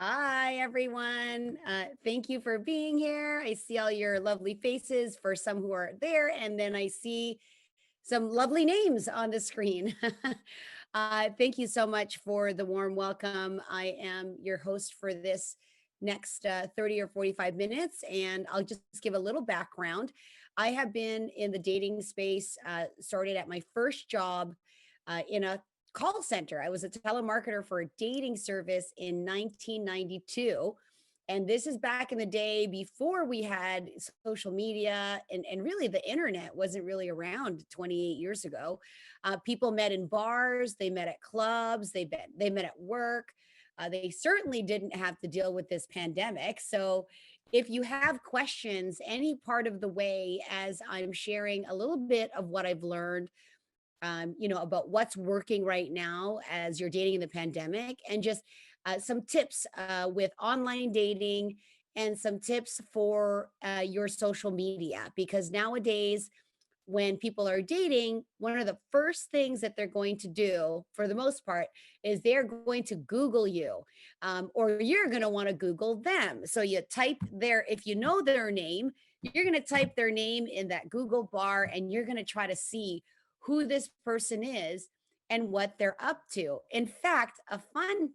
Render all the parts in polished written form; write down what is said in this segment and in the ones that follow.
Hi, everyone. Thank you for being here. I see all your lovely faces for some who are there, and then I see some lovely names on the screen. Thank you so much for the warm welcome. I am your host for this next 30 or 45 minutes, and I'll just give a little background. I have been in the dating space, started at my first job in a call center. I was a telemarketer for a dating service in 1992. And this is back in the day before we had social media and really the internet wasn't really around 28 years ago. People met in bars, they met at clubs, they met at work. They certainly didn't have to deal with this pandemic. So if you have questions any part of the way as I'm sharing a little bit of what I've learned about what's working right now as you're dating in the pandemic, and just some tips with online dating and some tips for your social media. Because nowadays, when people are dating, one of the first things that they're going to do, for the most part, is they're going to Google you, or you're going to want to Google them. So you type if you know their name, you're going to type their name in that Google bar and you're going to try to see who this person is and what they're up to. In fact, a fun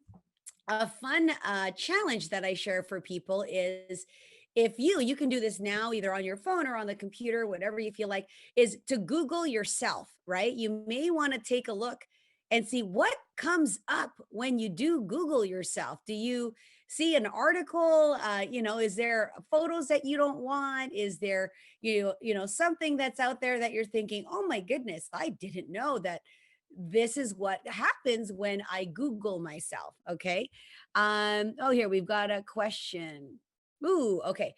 challenge that I share for people is, if you can do this now either on your phone or on the computer, whatever you feel like, is to Google yourself, right? You may want to take a look and see what comes up when you do Google yourself. Do you see an article? Is there photos that you don't want? Is there something that's out there that you're thinking, oh my goodness, I didn't know that this is what happens when I Google myself. Okay. Oh, here we've got a question. Ooh, okay.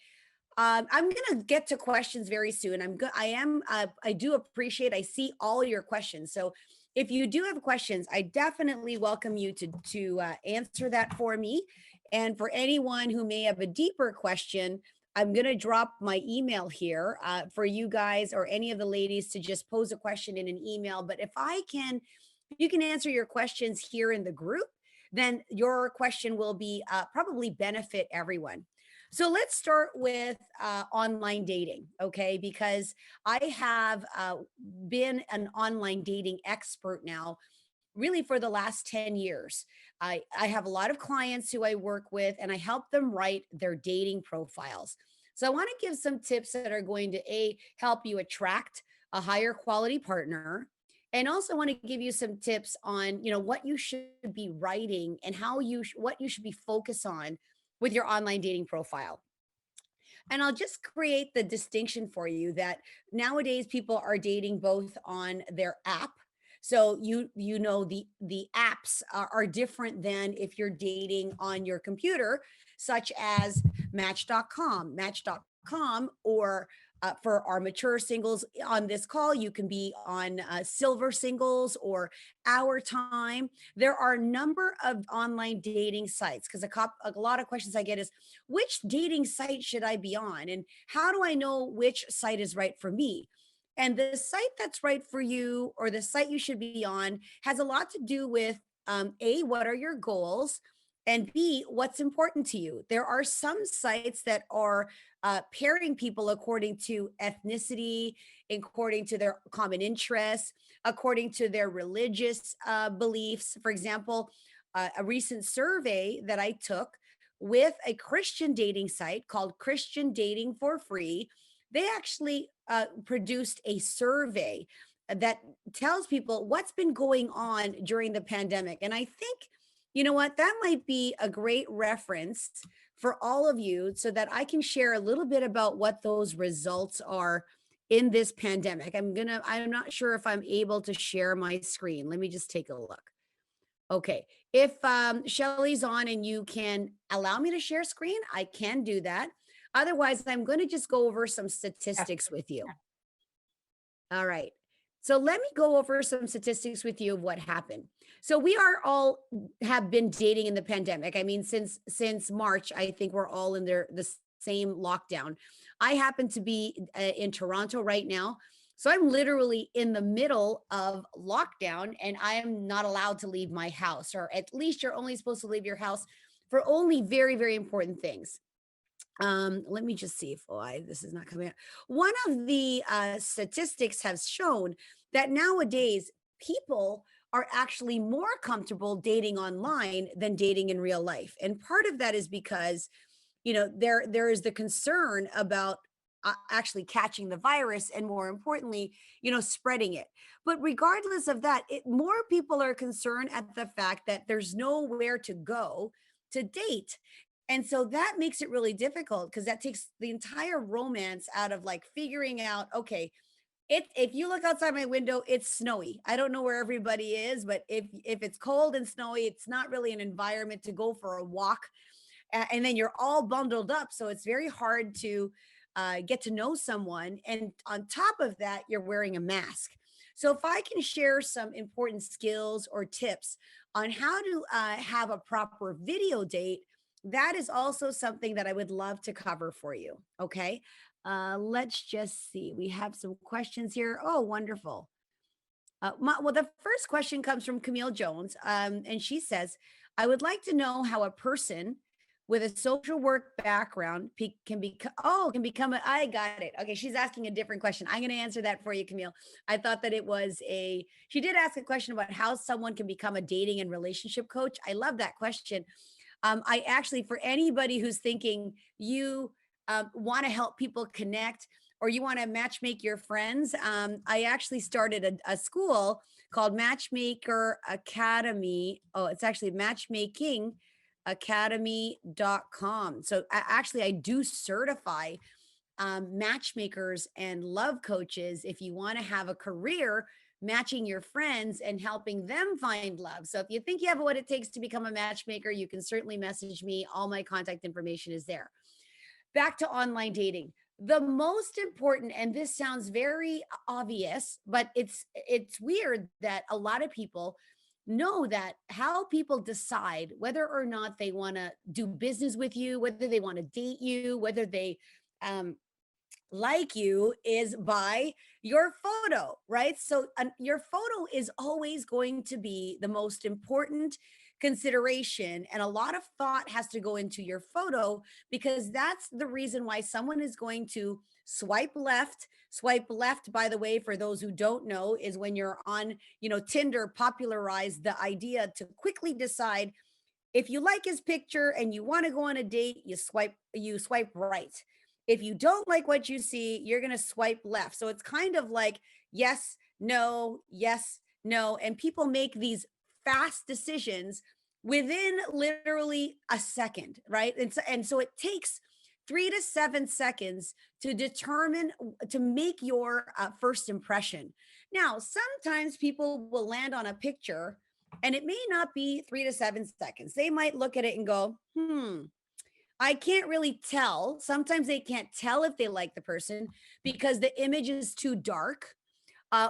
I'm gonna get to questions very soon. I do appreciate. I see all your questions. So if you do have questions, I definitely welcome you to answer that for me. And for anyone who may have a deeper question, I'm gonna drop my email here for you guys or any of the ladies to just pose a question in an email. But if you can answer your questions here in the group, then your question will be probably benefit everyone. So let's start with online dating, okay? Because I have been an online dating expert now, really for the last 10 years. I have a lot of clients who I work with, and I help them write their dating profiles. So I want to give some tips that are going to help you attract a higher quality partner, and also want to give you some tips on what you should be writing and what you should be focused on with your online dating profile. And I'll just create the distinction for you that nowadays people are dating both on their app. So the apps are different than if you're dating on your computer, such as Match.com, or for our mature singles on this call, you can be on Silver Singles or Our Time. There are a number of online dating sites, because a lot of questions I get is, which dating site should I be on? And how do I know which site is right for me? And the site that's right for you, or the site you should be on, has a lot to do with A, what are your goals? And B, what's important to you? There are some sites that are pairing people according to ethnicity, according to their common interests, according to their religious beliefs. For example, a recent survey that I took with a Christian dating site called Christian Dating for Free, they actually produced a survey that tells people what's been going on during the pandemic. And I think, you know what, that might be a great reference for all of you, so that I can share a little bit about what those results are in this pandemic. I'm not sure if I'm able to share my screen. Let me just take a look. Okay. If Shelly's on and you can allow me to share screen, I can do that. Otherwise, I'm going to just go over some Yeah. statistics with you. All right. So let me go over some statistics with you of what happened. So we are all have been dating in the pandemic. I mean, since March, I think we're all in the same lockdown. I happen to be in Toronto right now. So I'm literally in the middle of lockdown, and I am not allowed to leave my house, or at least you're only supposed to leave your house for only very, very important things. Let me just see if this is not coming up. One of the statistics has shown that nowadays people are actually more comfortable dating online than dating in real life. And part of that is because, there is the concern about actually catching the virus, and more importantly, spreading it. But regardless of that, more people are concerned at the fact that there's nowhere to go to date. And so that makes it really difficult, because that takes the entire romance out of like figuring out, okay, if you look outside my window, it's snowy. I don't know where everybody is, but if it's cold and snowy, it's not really an environment to go for a walk. And then you're all bundled up, so it's very hard to get to know someone. And on top of that, you're wearing a mask. So if I can share some important skills or tips on how to have a proper video date, that is also something that I would love to cover for you. Okay. Let's just see. We have some questions here. Oh, wonderful. Well, the first question comes from Camille Jones, and she says, "I would like to know how a person with a social work background can become. Oh, can become a. I got it. Okay, she's asking a different question. I'm going to answer that for you, Camille. I thought that it was a. She did ask a question about how someone can become a dating and relationship coach. I love that question. I actually, for anybody who's thinking you want to help people connect, or you want to matchmake your friends, I actually started a school called Matchmaker Academy. Oh, it's actually matchmaking academy.com. So actually, I do certify matchmakers and love coaches if you want to have a career matching your friends and helping them find love. So if you think you have what it takes to become a matchmaker, you can certainly message me. All my contact information is there. Back to online dating. The most important, and this sounds very obvious, but it's weird that a lot of people know that how people decide whether or not they want to do business with you, whether they want to date you, whether they um, like you, is by your photo, right? So your photo is always going to be the most important consideration. And a lot of thought has to go into your photo, because that's the reason why someone is going to swipe left. Swipe left, by the way, for those who don't know, is when you're on, Tinder popularized the idea to quickly decide if you like his picture and you want to go on a date, you swipe right. If you don't like what you see, you're going to swipe left. So it's kind of like yes, no, and people make these fast decisions within literally a second, right? And so it takes 3 to 7 seconds to determine, to make your first impression. Now, sometimes people will land on a picture and it may not be 3 to 7 seconds. They might look at it and go, I can't really tell. Sometimes they can't tell if they like the person because the image is too dark,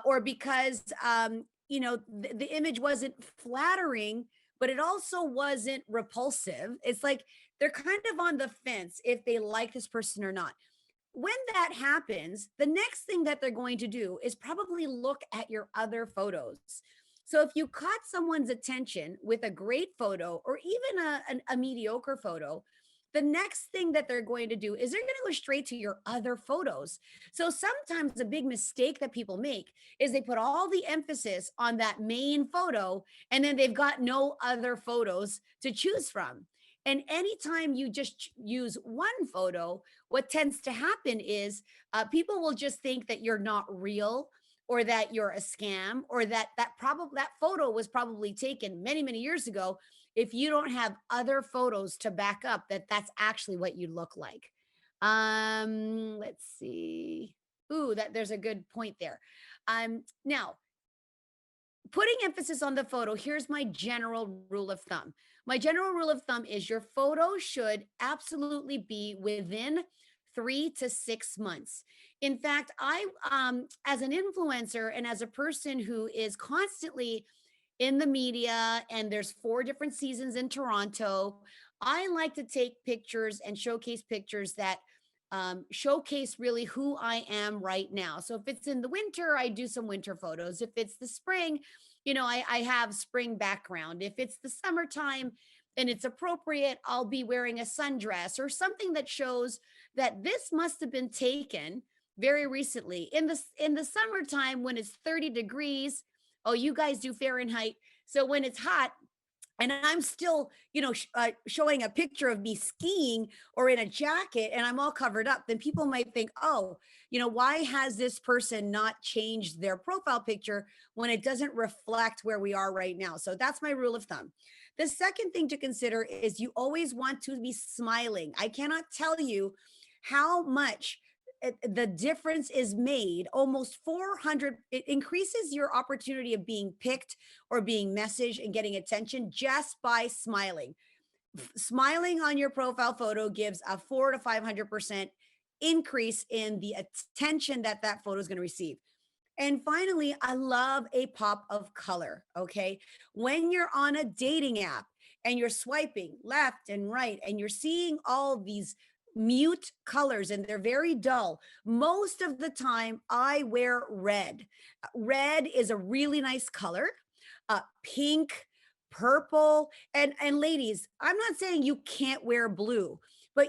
or because the image wasn't flattering, but it also wasn't repulsive. It's like they're kind of on the fence if they like this person or not. When that happens, the next thing that they're going to do is probably look at your other photos. So if you caught someone's attention with a great photo, or even a mediocre photo, the next thing that they're going to do is they're going to go straight to your other photos. So sometimes a big mistake that people make is they put all the emphasis on that main photo, and then they've got no other photos to choose from. And anytime you just use one photo, what tends to happen is people will just think that you're not real, or that you're a scam, or that photo was probably taken many, many years ago, if you don't have other photos to back up that that's actually what you look like. Let's see. Ooh, that there's a good point there. Now, putting emphasis on the photo, here's my general rule of thumb. My general rule of thumb is your photo should absolutely be within 3 to 6 months. In fact, as an influencer and as a person who is constantly in the media, and there's 4 different seasons in Toronto, I like to take pictures and showcase pictures that showcase really who I am right now. So if it's in the winter, I do some winter photos. If it's the spring, I have spring background. If it's the summertime and it's appropriate, I'll be wearing a sundress or something that shows that this must have been taken very recently in the summertime when it's 30 degrees. Oh, you guys do Fahrenheit. So when it's hot, and I'm still, showing a picture of me skiing or in a jacket and I'm all covered up, then people might think, oh, why has this person not changed their profile picture when it doesn't reflect where we are right now? So that's my rule of thumb. The second thing to consider is you always want to be smiling. I cannot tell you how much the difference is made. Almost 400, it increases your opportunity of being picked or being messaged and getting attention just by smiling. Smiling on your profile photo gives a 4 to 500% increase in the attention that that photo is going to receive. And finally, I love a pop of color. Okay. When you're on a dating app and you're swiping left and right and you're seeing all these mute colors and they're very dull, most of the time I wear red. Red is a really nice color. Pink, purple, and ladies, I'm not saying you can't wear blue, but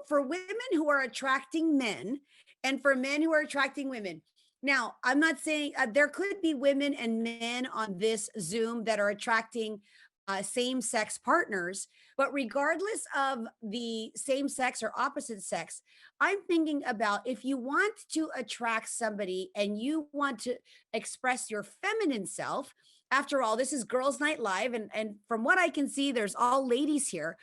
for women who are attracting men and for men who are attracting women, now, I'm not saying there could be women and men on this Zoom that are attracting same sex partners, but regardless of the same sex or opposite sex, I'm thinking about if you want to attract somebody and you want to express your feminine self. After all, this is Girls Night Live, and from what I can see, there's all ladies here.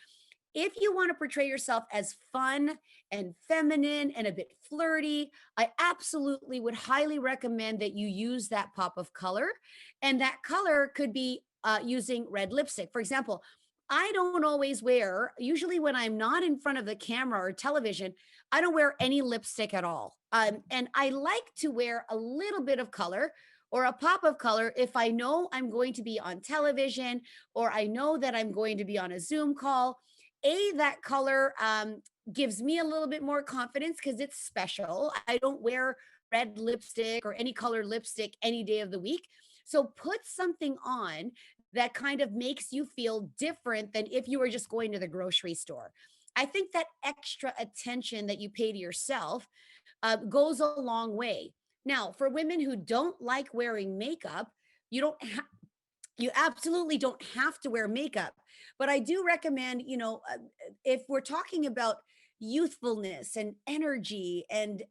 If you want to portray yourself as fun and feminine and a bit flirty, I absolutely would highly recommend that you use that pop of color. And that color could be using red lipstick. For example, I don't always wear, usually when I'm not in front of the camera or television, I don't wear any lipstick at all. And I like to wear a little bit of color or a pop of color if I know I'm going to be on television or I know that I'm going to be on a Zoom call. That color gives me a little bit more confidence because it's special. I don't wear red lipstick or any color lipstick any day of the week. So put something on that kind of makes you feel different than if you were just going to the grocery store. I think that extra attention that you pay to yourself goes a long way. Now, for women who don't like wearing makeup, you don't you absolutely don't have to wear makeup, but I do recommend, if we're talking about youthfulness and energy and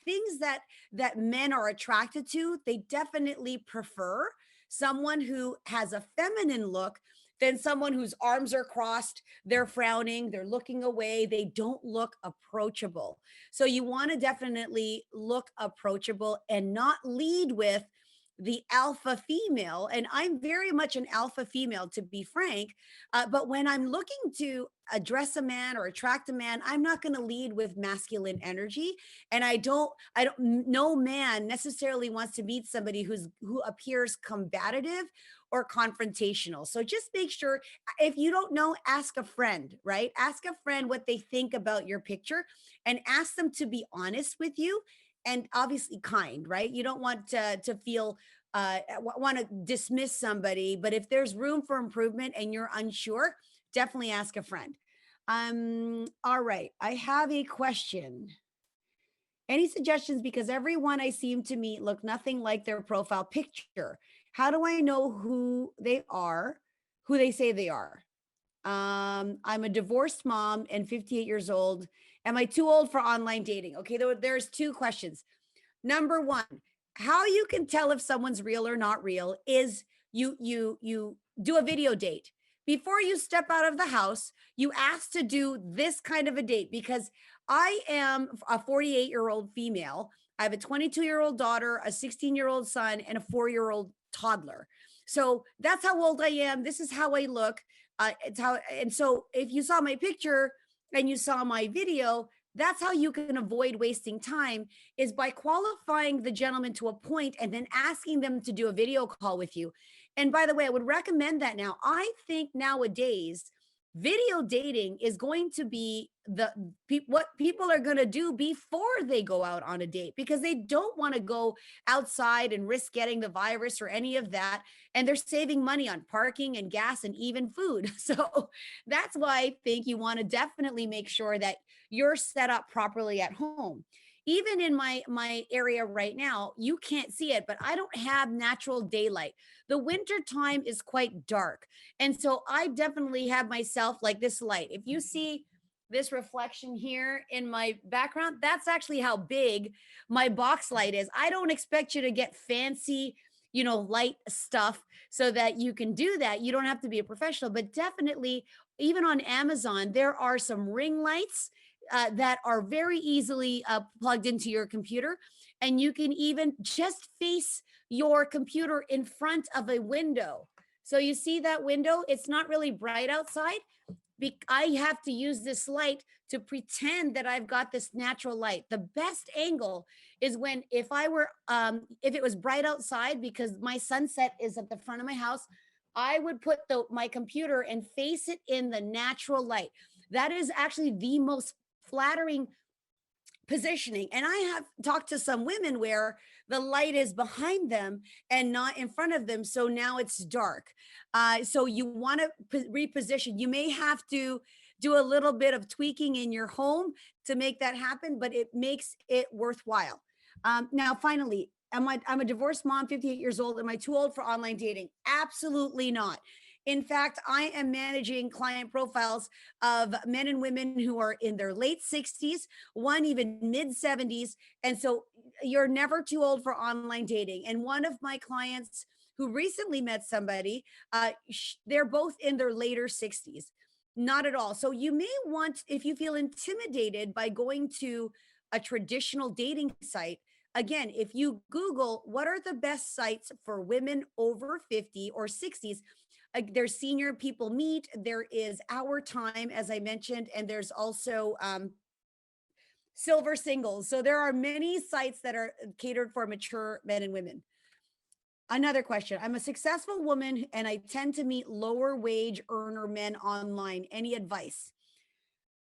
things that men are attracted to, they definitely prefer someone who has a feminine look than someone whose arms are crossed, they're frowning, they're looking away, they don't look approachable. So you want to definitely look approachable and not lead with the alpha female. And I'm very much an alpha female, to be frank. But when I'm looking to address a man or attract a man, I'm not going to lead with masculine energy. And no man necessarily wants to meet somebody who appears combative or confrontational. So just make sure, if you don't know, ask a friend, right? Ask a friend what they think about your picture and ask them to be honest with you and obviously kind, right? You don't want to feel want to dismiss somebody, but if there's room for improvement and you're unsure, definitely ask a friend. All right, I have a question. Any suggestions? Because everyone I seem to meet look nothing like their profile picture. How do I know who they are, who they say they are? I'm a divorced mom and 58 years old. Am I too old for online dating? Okay, there's two questions. Number one, how you can tell if someone's real or not real is you do a video date. Before you step out of the house, you ask to do this kind of a date because I am a 48-year-old female. I have a 22-year-old daughter, a 16-year-old son, and a 4-year-old toddler. So that's how old I am. This is how I look. And so if you saw my picture and you saw my video, that's how you can avoid wasting time, is by qualifying the gentleman to a point and then asking them to do a video call with you. And by the way, I would recommend that now. I think nowadays Video dating is going to be what people are going to do before they go out on a date, because they don't want to go outside and risk getting the virus or any of that, and they're saving money on parking and gas and even food. So that's why I think you want to definitely make sure that you're set up properly at home. Even in my area right now, you can't see it, but I don't have natural daylight. The winter time is quite dark, and so I definitely have myself like this light. If you see this reflection here in my background, that's actually how big my box light is. I don't expect you to get fancy, light stuff so that you can do that. You don't have to be a professional, but definitely, even on Amazon, there are some ring lights that are very easily plugged into your computer. And you can even just face your computer in front of a window. So you see that window? It's not really bright outside. I have to use this light to pretend that I've got this natural light. The best angle is when, if it was bright outside, because my sunset is at the front of my house, I would put my computer and face it in the natural light. That is actually the most flattering positioning. And I have talked to some women where the light is behind them and not in front of them. So now it's dark. So you want to reposition. You may have to do a little bit of tweaking in your home to make that happen, but it makes it worthwhile. Now, finally, I'm a divorced mom, 58 years old. Am I too old for online dating? Absolutely not. In fact, I am managing client profiles of men and women who are in their late 60s, one even mid 70s. And so you're never too old for online dating. And one of my clients who recently met somebody, they're both in their later 60s. Not at all. So you may want, if you feel intimidated by going to a traditional dating site, again, if you Google what are the best sites for women over 50 or 60s, there's Senior People Meet, there is Our Time, as I mentioned, and there's also Silver Singles. So there are many sites that are catered for mature men and women. Another question. I'm a successful woman and I tend to meet lower wage earner men online. Any advice?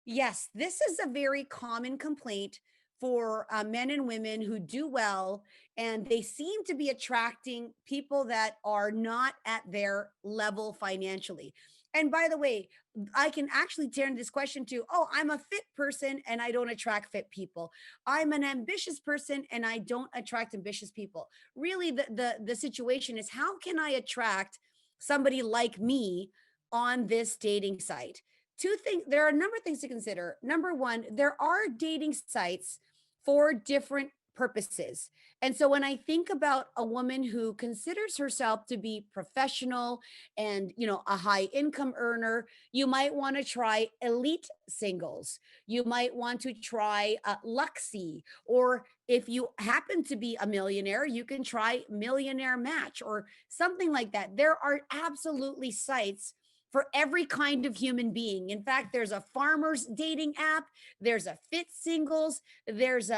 Yes, this is a very common complaint for men and women who do well, and they seem to be attracting people that are not at their level financially. And by the way, I can actually turn this question to, oh, I'm a fit person and I don't attract fit people. I'm an ambitious person and I don't attract ambitious people. Really, the situation is, how can I attract somebody like me on this dating site? Two things, there are a number of things to consider. Number one, there are dating sites for different purposes. And so when I think about a woman who considers herself to be professional and, a high income earner, you might want to try Elite Singles. You might want to try Luxy, or if you happen to be a millionaire, you can try Millionaire Match or something like that. There are absolutely sites for every kind of human being. In fact, there's a farmer's dating app, there's a fit singles, there's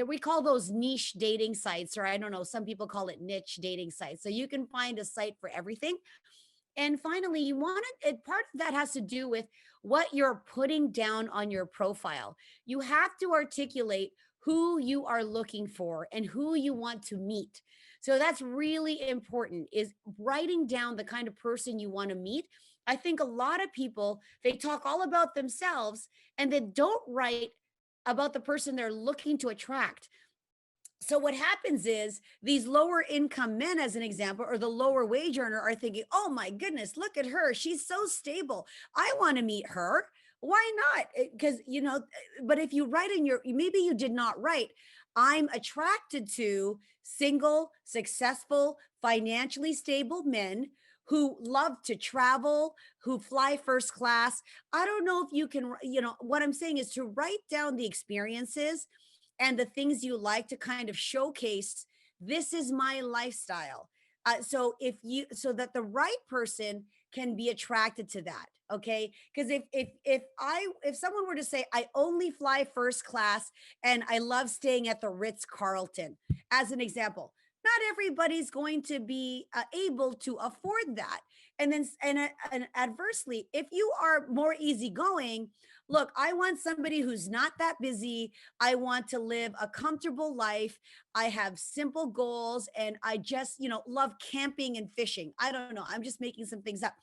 we call those niche dating sites, or I don't know, some people call it niche dating sites. So you can find a site for everything. And finally, you want to, part of that has to do with what you're putting down on your profile. You have to articulate who you are looking for and who you want to meet. So that's really important, is writing down the kind of person you want to meet. I think a lot of people, they talk all about themselves and they don't write about the person they're looking to attract. So what happens is these lower income men, as an example, or the lower wage earner, are thinking, oh my goodness, look at her, she's so stable, I want to meet her. Why not? Because but if you write in maybe you did not write, I'm attracted to single, successful, financially stable men who love to travel, who fly first class. I don't know if you can, what I'm saying is to write down the experiences and the things you like, to kind of showcase, this is my lifestyle. So that the right person can be attracted to that. Okay. Because if someone were to say, I only fly first class and I love staying at the Ritz Carlton, as an example, not everybody's going to be able to afford that. And then, and adversely, if you are more easygoing, look, I want somebody who's not that busy. I want to live a comfortable life. I have simple goals and I just, love camping and fishing. I don't know. I'm just making some things up.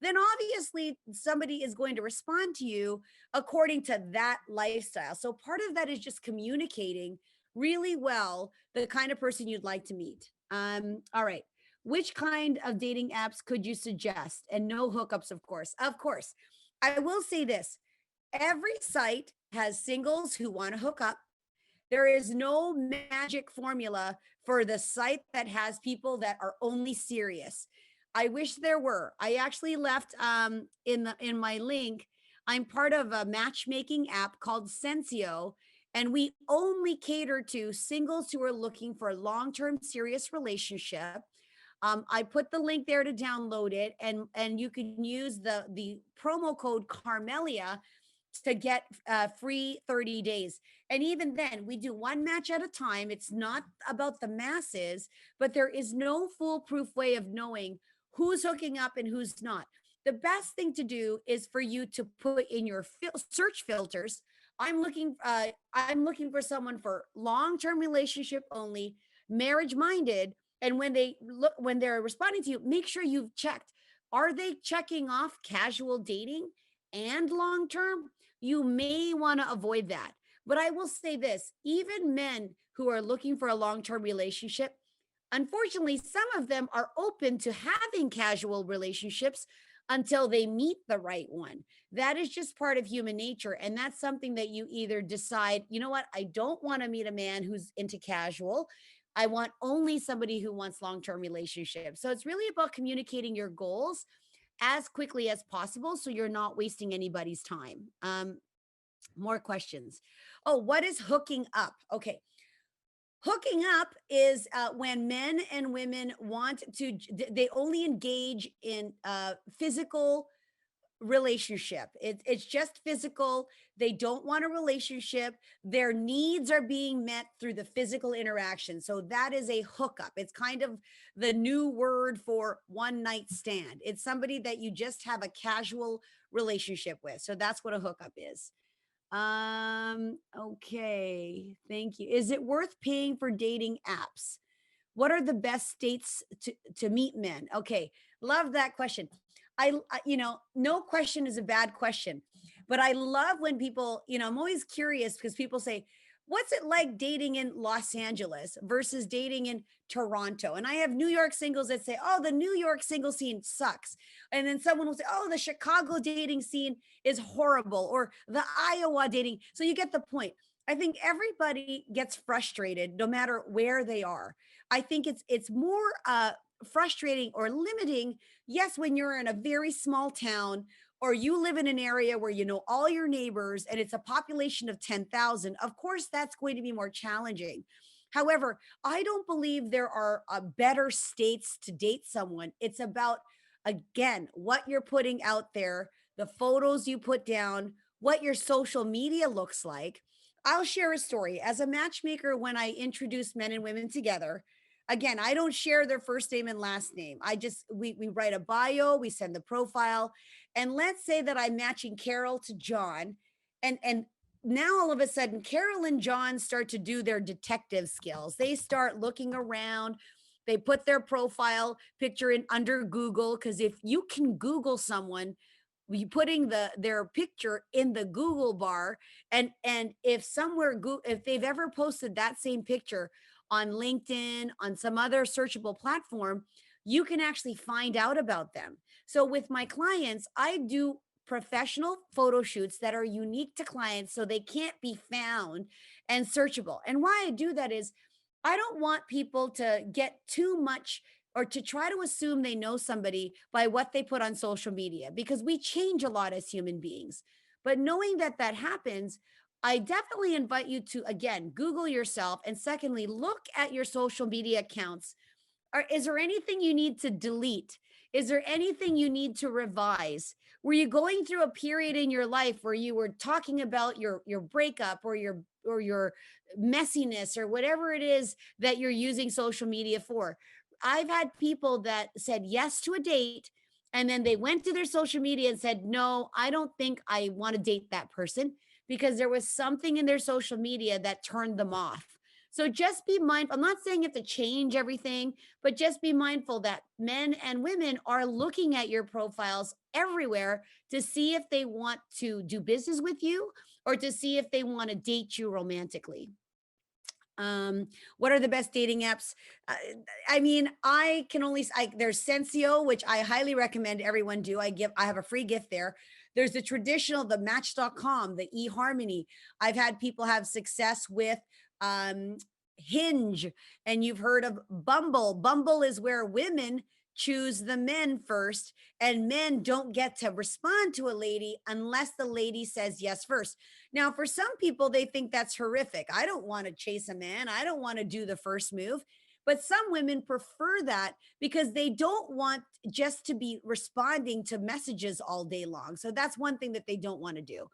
Then obviously somebody is going to respond to you according to that lifestyle. So part of that is just communicating really well the kind of person you'd like to meet. All right. Which kind of dating apps could you suggest? And no hookups, of course. Of course. I will say this, every site has singles who want to hook up. There is no magic formula for the site that has people that are only serious. I wish there were. I actually left in my link. I'm part of a matchmaking app called Sensio, and we only cater to singles who are looking for a long-term serious relationship. I put the link there to download it, and you can use the promo code Carmelia to get free 30 days. And even then, we do one match at a time. It's not about the masses, but there is no foolproof way of knowing who's hooking up and who's not. The best thing to do is for you to put in your search filters. I'm looking for someone for long-term relationship only, marriage minded. And when they're responding to you, make sure you've checked. Are they checking off casual dating and long term? You may want to avoid that. But I will say this, even men who are looking for a long term relationship, unfortunately, some of them are open to having casual relationships until they meet the right one. That is just part of human nature. And that's something that you either decide, you know what, I don't want to meet a man who's into casual. I want only somebody who wants long term relationships. So it's really about communicating your goals as quickly as possible so you're not wasting anybody's time. More questions. Oh, what is hooking up? Okay. Hooking up is when men and women want to, they only engage in physical relationship. It's just physical. They don't want a relationship. Their needs are being met through the physical interaction. So that is a hookup. It's kind of the new word for one night stand. It's somebody that you just have a casual relationship with. So that's what a hookup is. Okay. Thank you. Is it worth paying for dating apps? What are the best states to meet men? Okay, love that question. No question is a bad question, but I love when people, I'm always curious because people say, what's it like dating in Los Angeles versus dating in Toronto? And I have New York singles that say, oh, the New York single scene sucks. And then someone will say, oh, the Chicago dating scene is horrible, or the Iowa dating. So you get the point. I think everybody gets frustrated no matter where they are. I think it's more frustrating or limiting, yes, when you're in a very small town or you live in an area where you know all your neighbors and it's a population of 10,000. Of course, that's going to be more challenging. However, I don't believe there are better states to date someone. It's about, again, what you're putting out there, the photos you put down, what your social media looks like. I'll share a story. As a matchmaker, when I introduce men and women together, again, I don't share their first name and last name. We write a bio, we send the profile, and let's say that I'm matching Carol to John, and now all of a sudden Carol and John start to do their detective skills. They start looking around. They put their profile picture in under Google, because if you can Google someone, you putting their picture in the Google bar, and if they've ever posted that same picture on LinkedIn, on some other searchable platform, you can actually find out about them. So with my clients, I do professional photo shoots that are unique to clients so they can't be found and searchable. And why I do that is I don't want people to get too much or to try to assume they know somebody by what they put on social media, because we change a lot as human beings. But knowing that that happens, I definitely invite you to, again, Google yourself. And secondly, look at your social media accounts. Is there anything you need to delete? Is there anything you need to revise? Were you going through a period in your life where you were talking about your breakup or your messiness or whatever it is that you're using social media for? I've had people that said yes to a date and then they went to their social media and said, "No, I don't think I want to date that person," because there was something in their social media that turned them off. So just be mindful. I'm not saying you have to change everything, but just be mindful that men and women are looking at your profiles everywhere to see if they want to do business with you or to see if they want to date you romantically. Um, what are the best dating apps? Uh, I mean, I can only there's Sensio, which I highly recommend everyone do. I have a free gift there. There's the traditional, the Match.com, the eHarmony. I've had people have success with um Hinge, and you've heard of Bumble. Bumble is where women choose the men first, and men don't get to respond to a lady unless the lady says yes first. Now, for some people, they think that's horrific. I don't want to chase a man. I don't want to do the first move. But some women prefer that because they don't want just to be responding to messages all day long. So that's one thing that they don't want to do.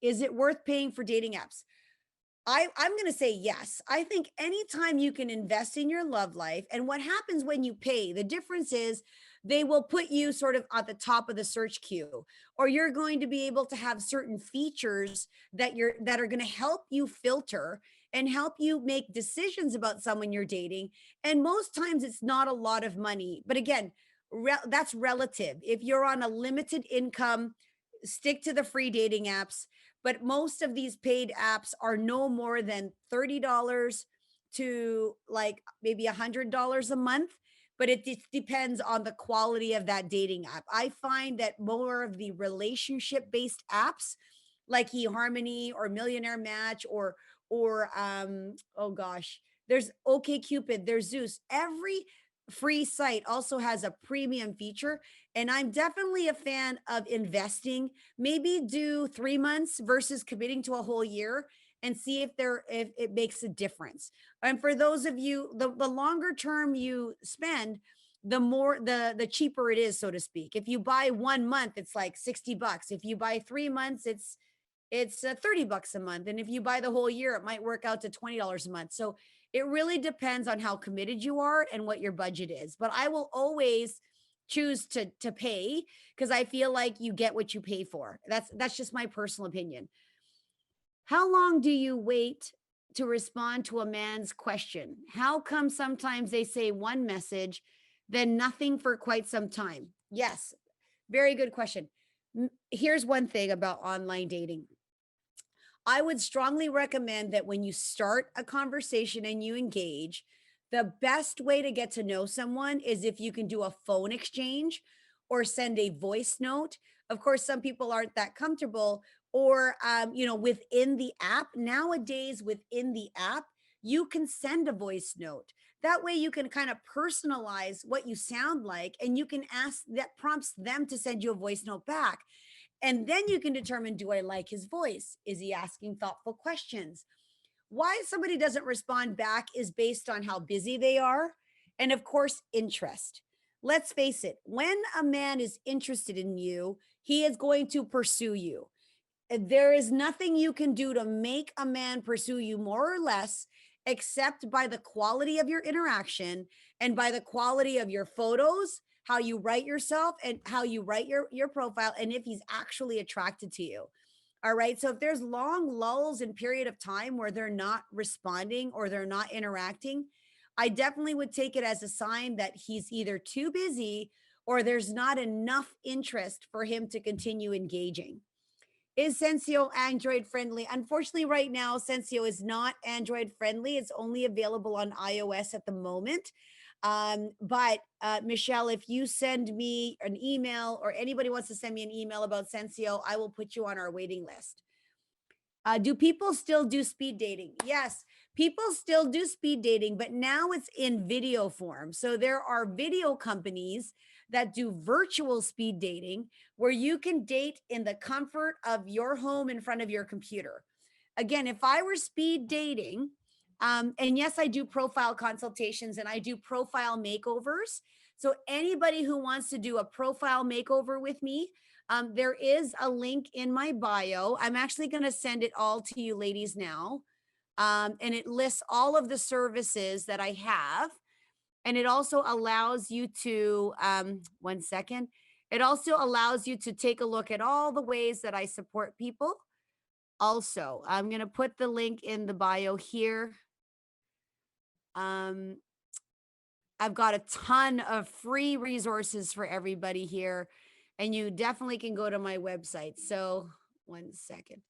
Is it worth paying for dating apps? I'm going to say yes. I think anytime you can invest in your love life, and what happens when you pay, the difference is they will put you sort of at the top of the search queue, or you're going to be able to have certain features that are going to help you filter and help you make decisions about someone you're dating. And most times it's not a lot of money. But again, that's relative. If you're on a limited income, stick to the free dating apps, but most of these paid apps are no more than $30 to like maybe $100 a month. But it just depends on the quality of that dating app. I find that more of the relationship based apps like eHarmony or Millionaire Match or oh gosh, there's OK Cupid, there's Zeus. Every free site also has a premium feature, and I'm definitely a fan of investing. Maybe do 3 months versus committing to a whole year and see if it makes a difference. And for those of you, the longer term you spend, the more the cheaper it is, so to speak. If you buy 1 month, it's like $60. If you buy 3 months, it's $30 a month. And if you buy the whole year, it might work out to $20 a month. So it really depends on how committed you are and what your budget is. But I will always choose to pay because I feel like you get what you pay for. That's just my personal opinion. How long do you wait to respond to a man's question? How come sometimes they say one message, then nothing for quite some time? Yes, very good question. Here's one thing about online dating. I would strongly recommend that when you start a conversation and you engage, the best way to get to know someone is if you can do a phone exchange or send a voice note. Of course, some people aren't that comfortable, or within the app. Nowadays, within the app, you can send a voice note. That way, you can kind of personalize what you sound like, and you can ask that prompts them to send you a voice note back. And then you can determine, do I like his voice? Is he asking thoughtful questions? Why somebody doesn't respond back is based on how busy they are. And of course, interest. Let's face it, when a man is interested in you, he is going to pursue you. There is nothing you can do to make a man pursue you more or less except by the quality of your interaction and by the quality of your photos, how you write yourself and how you write your profile, and if he's actually attracted to you. All right, so if there's long lulls in period of time where they're not responding or they're not interacting, I definitely would take it as a sign that he's either too busy or there's not enough interest for him to continue engaging. Is Sensio Android friendly? Unfortunately, right now, Sensio is not Android friendly. It's only available on iOS at the moment. But Michelle, if you send me an email or anybody wants to send me an email about Sensio, I will put you on our waiting list. Do people still do speed dating? Yes, people still do speed dating, but now it's in video form. So there are video companies that do virtual speed dating where you can date in the comfort of your home in front of your computer. Again, if I were speed dating, and yes, I do profile consultations and I do profile makeovers. So anybody who wants to do a profile makeover with me, there is a link in my bio. I'm actually going to send it all to you ladies now. And it lists all of the services that I have. And it also allows you to, one second, it also allows you to take a look at all the ways that I support people. Also, I'm going to put the link in the bio here. Um, I've got a ton of free resources for everybody here, and you definitely can go to my website. So, one second.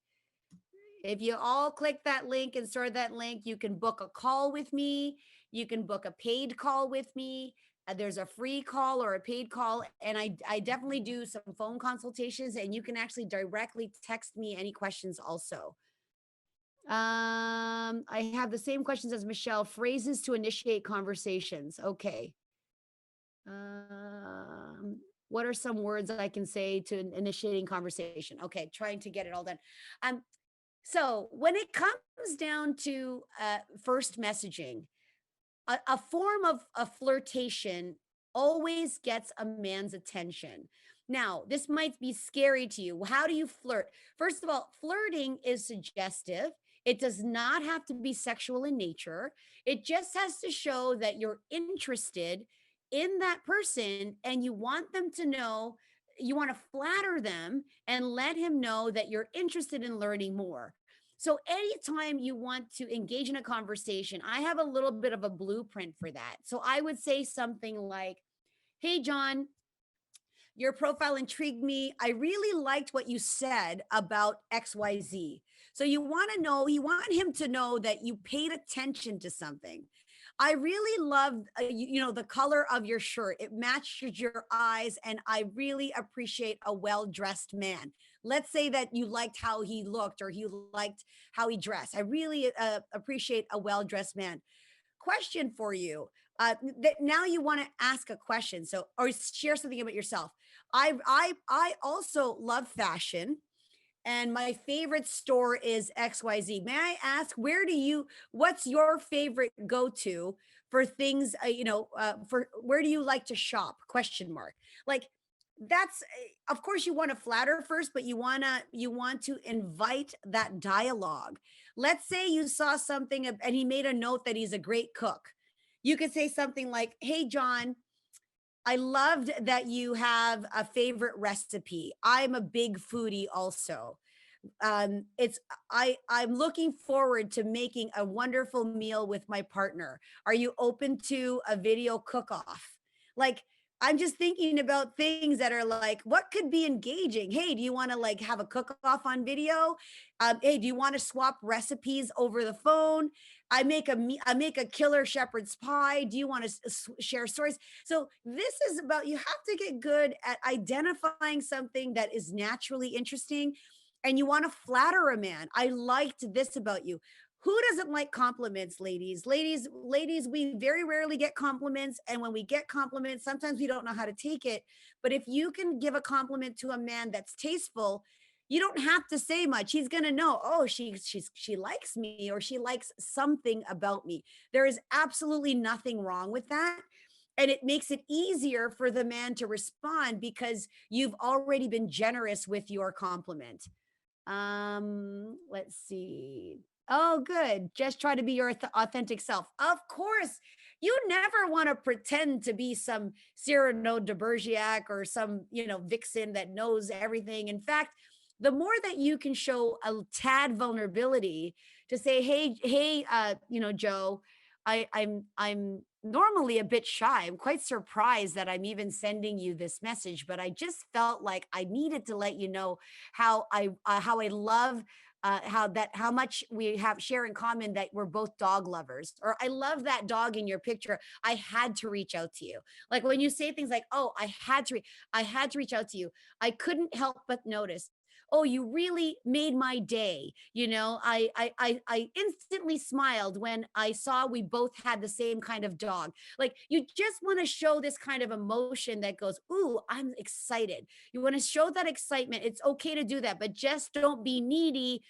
If you all click that link and start that link, you can book a call with me. You can book a paid call with me. There's a free call or a paid call. And I definitely do some phone consultations, and you can actually directly text me any questions also. I have the same questions as Michelle. Phrases to initiate conversations. Okay. What are some words that I can say to initiating conversation? Okay, trying to get it all done. Um, so when it comes down to first messaging, a form of a flirtation always gets a man's attention. Now, this might be scary to you. How do you flirt? First of all, flirting is suggestive. It does not have to be sexual in nature. It just has to show that you're interested in that person and you want them to know, you want to flatter them and let him know that you're interested in learning more. So anytime you want to engage in a conversation, I have a little bit of a blueprint for that. So I would say something like, "Hey John, your profile intrigued me. I really liked what you said about XYZ." So you want him to know that you paid attention to something. "I really loved, the color of your shirt. It matches your eyes, and I really appreciate a well-dressed man." Let's say that you liked how he looked or you liked how he dressed. "I really appreciate a well-dressed man." Question for you. Now you want to ask a question, so or share something about yourself. I also love fashion, and my favorite store is XYZ. May I ask, what's your favorite go-to for things, for where do you like to shop? Question mark. Like that's of course you want to flatter first, but you want to invite that dialogue. Let's say you saw something and he made a note that he's a great cook. You could say something like, "Hey John, I loved that you have a favorite recipe. I'm a big foodie also. It's I'm looking forward to making a wonderful meal with my partner. Are you open to a video cook off?" Like, I'm just thinking about things that are like, what could be engaging? "Hey, do you want to like have a cook off on video? Hey, do you want to swap recipes over the phone? I make a killer shepherd's pie. Do you want to share stories?" So this is about, you have to get good at identifying something that is naturally interesting, and you want to flatter a man. "I liked this about you." Who doesn't like compliments, ladies? Ladies, we very rarely get compliments. And when we get compliments, sometimes we don't know how to take it. But if you can give a compliment to a man that's tasteful, you don't have to say much. He's gonna know, oh, she likes me, or she likes something about me. There is absolutely nothing wrong with that. And it makes it easier for the man to respond because you've already been generous with your compliment. Let's see. Oh, good. Just try to be your authentic self. Of course, you never want to pretend to be some Cyrano de Bergerac or some, vixen that knows everything. In fact, the more that you can show a tad vulnerability to say, hey, Joe, I'm normally a bit shy. I'm quite surprised that I'm even sending you this message, but I just felt like I needed to let you know how I love how much we have share in common, that we're both dog lovers, or "I love that dog in your picture. I had to reach out to you." Like when you say things like, "Oh, I had to reach out to you. I couldn't help but notice. Oh, you really made my day. I instantly smiled when I saw we both had the same kind of dog." Like you just want to show this kind of emotion that goes, "Ooh, I'm excited." You want to show that excitement. It's okay to do that, but just don't be needy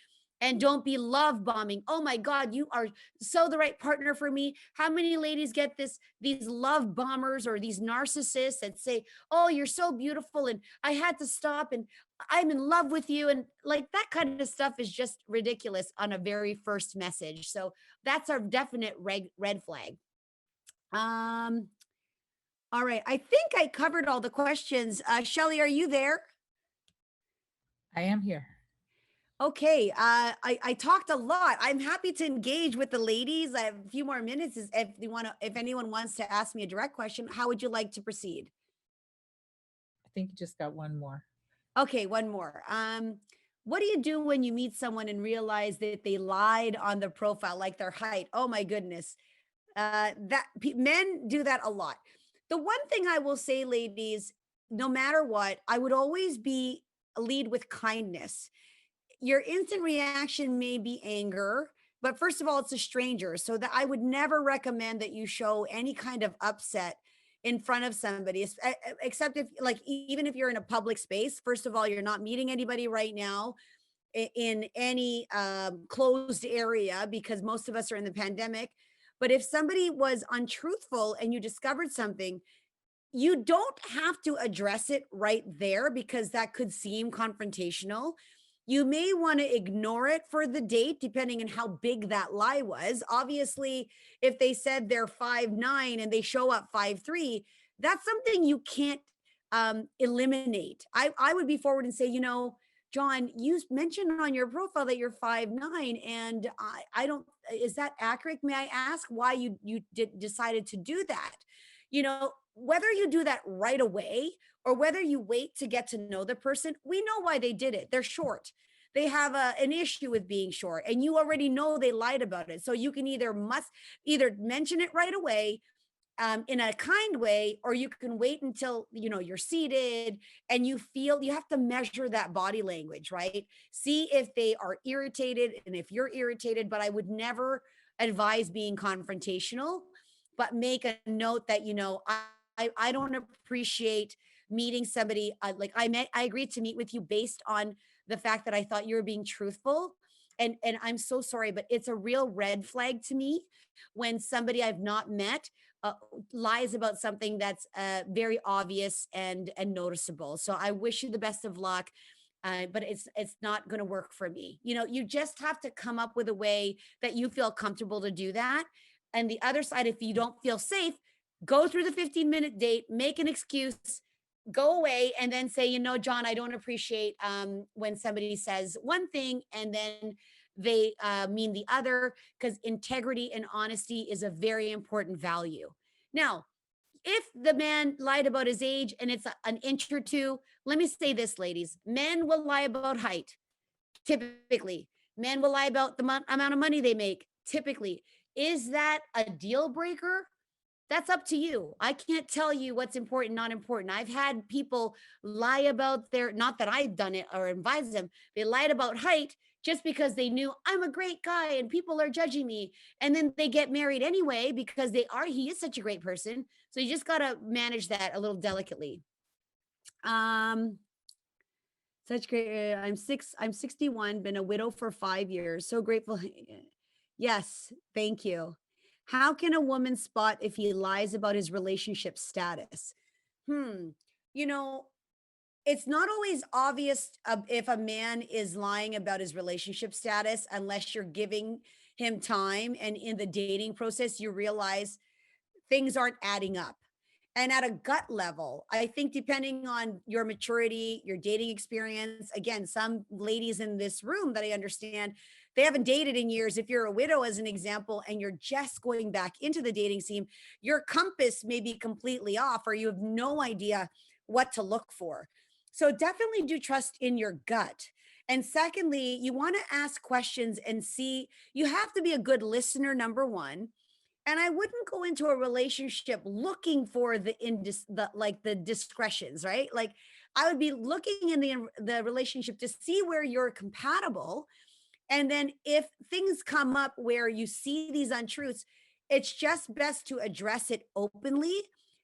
And don't be love bombing. Oh my God, you are so the right partner for me. How many ladies get these love bombers or these narcissists that say, "Oh, you're so beautiful and I had to stop and I'm in love with you." And like that kind of stuff is just ridiculous on a very first message. So that's our definite red flag. Um all right. I think I covered all the questions. Shelly, are you there? I am here. Okay, I talked a lot. I'm happy to engage with the ladies. I have a few more minutes. If you want to, if anyone wants to ask me a direct question, how would you like to proceed? I think you just got one more. Okay, one more. What do you do when you meet someone and realize that they lied on the profile, like their height? Oh my goodness, men do that a lot. The one thing I will say, ladies, no matter what, I would always be lead with kindness. Your instant reaction may be anger, but first of all, it's a stranger. So that I would never recommend that you show any kind of upset in front of somebody, except if like even if you're in a public space. First of all, you're not meeting anybody right now in any closed area because most of us are in the pandemic. But if somebody was untruthful and you discovered something, you don't have to address it right there because that could seem confrontational. You may want to ignore it for the date, depending on how big that lie was. Obviously, if they said they're 5'9" and they show up 5'3", that's something you can't eliminate. I would be forward and say, John, you mentioned on your profile that you're 5'9", and I don't, is that accurate? May I ask why you decided to do that? Whether you do that right away or whether you wait to get to know the person, we know why they did it. They're short. They have an issue with being short, and you already know they lied about it. So you can either mention it right away in a kind way, or you can wait until you're seated and you have to measure that body language, right? See if they are irritated and if you're irritated. But I would never advise being confrontational, but make a note that I don't appreciate meeting somebody like I agreed to meet with you based on the fact that I thought you were being truthful. And I'm so sorry, but it's a real red flag to me when somebody I've not met uh, lies about something that's very obvious and noticeable. So I wish you the best of luck. But it's not going to work for me. You just have to come up with a way that you feel comfortable to do that. And the other side, if you don't feel safe, go through the 15-minute date, make an excuse, go away, and then say, John, I don't appreciate when somebody says one thing and then they mean the other, because integrity and honesty is a very important value. Now, if the man lied about his age and it's an inch or two, let me say this, ladies: men will lie about height, typically. Men will lie about the amount of money they make, typically. Is that a deal breaker? That's up to you. I can't tell you what's important, not important. I've had people lie about not that I've done it or advised them, they lied about height just because they knew I'm a great guy and people are judging me. And then they get married anyway because he is such a great person. So you just got to manage that a little delicately. Um, Such great. I'm 61, been a widow for 5 years. So grateful. Yes, thank you. How can a woman spot if he lies about his relationship status? Hmm. You know, it's not always obvious if a man is lying about his relationship status unless you're giving him time. And in the dating process, you realize things aren't adding up. And at a gut level, I think depending on your maturity, your dating experience, again, some ladies in this room that I understand, they haven't dated in years. If you're a widow, as an example, and you're just going back into the dating scene, your compass may be completely off, or you have no idea what to look for. So definitely do trust in your gut. And secondly, you want to ask questions and see, you have to be a good listener, number one. And I wouldn't go into a relationship looking for the discretions, right? Like I would be looking in the relationship to see where you're compatible. And then if things come up where you see these untruths, it's just best to address it openly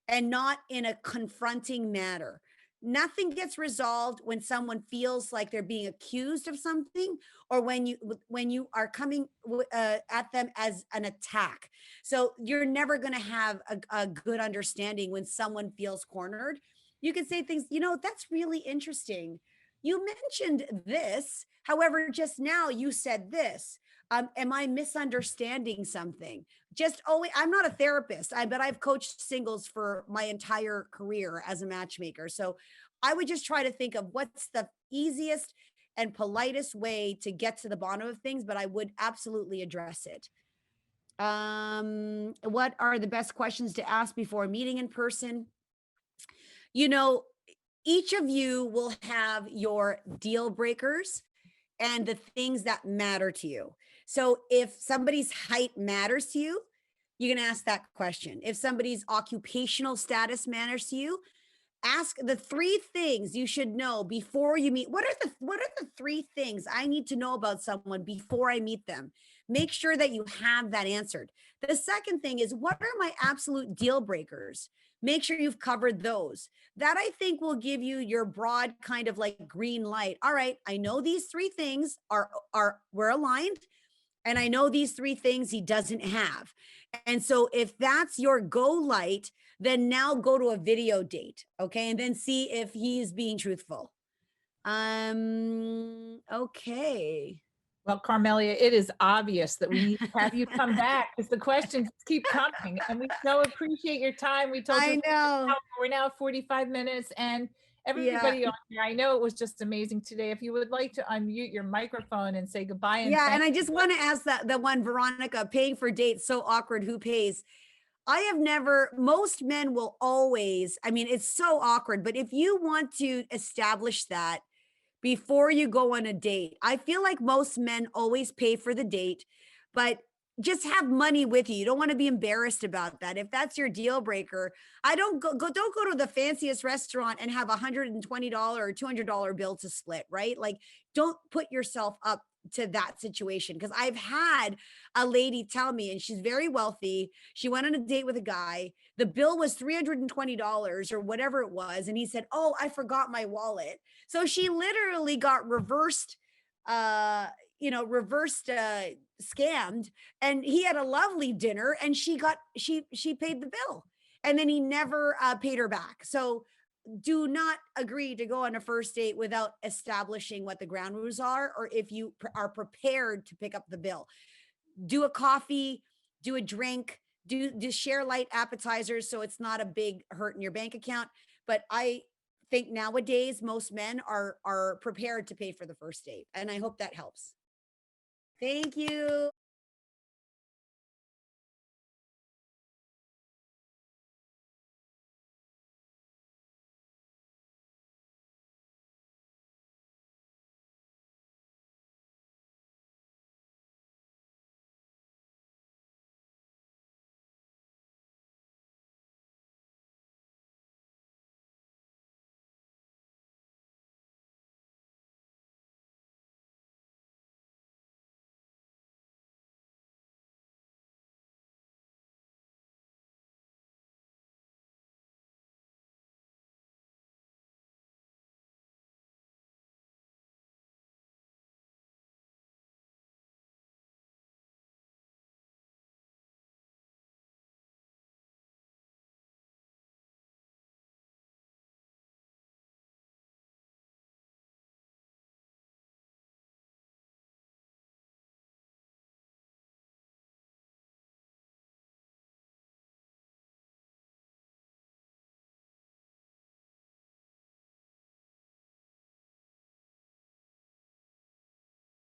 and not in a confronting manner. Nothing gets resolved when someone feels like they're being accused of something, or when you are coming at them as an attack. So you're never going to have a good understanding when someone feels cornered. You can say things, that's really interesting. You mentioned this, however, just now you said this. Am I misunderstanding something? Just always, I'm not a therapist, but I've coached singles for my entire career as a matchmaker. So I would just try to think of what's the easiest and politest way to get to the bottom of things, but I would absolutely address it. What are the best questions to ask before meeting in person? You know, each of you will have your deal breakers and the things that matter to you. So if somebody's height matters to you, you can ask that question. If somebody's occupational status matters to you, ask the 3 things you should know before you meet. What are the 3 things I need to know about someone before I meet them? Make sure that you have that answered. The second thing is, what are my absolute deal breakers? Make sure you've covered those. That, I think, will give you your broad kind of like green light. All right, I know these 3 things are we're aligned, and I know these 3 things he doesn't have. And so if that's your go light, then now go to a video date, okay? And then see if he's being truthful. Okay. Well, Carmelia, it is obvious that we need to have you come back because the questions keep coming, and we so appreciate your time. We told you I know. we're now at 45 minutes, and Yeah. everybody on here, I know it was just amazing today. If you would like to unmute your microphone and say goodbye and Yeah, thank and I just want to ask that the one, Veronica, paying for dates so awkward, who pays? I have never, most men will always, I mean, it's so awkward, but if you want to establish that before you go on a date, I feel like most men always pay for the date, but just have money with you. You don't want to be embarrassed about that. If that's your deal breaker, I don't go to the fanciest restaurant and have $120 or $200 bill to split, right? Like, don't put yourself up to that situation, because I've had a lady tell me, and she's very wealthy. She went on a date with a guy. The bill was $320 or whatever it was, and he said, "Oh, I forgot my wallet." So she literally got uh, reversed scammed, and he had a lovely dinner, and she paid the bill, and then he never paid her back. So do not agree to go on a first date without establishing what the ground rules are, or if you are prepared to pick up the bill. Do a coffee, do a drink, do share light appetizers so it's not a big hurt in your bank account. But I think nowadays most men are prepared to pay for the first date, and I hope that helps. Thank you.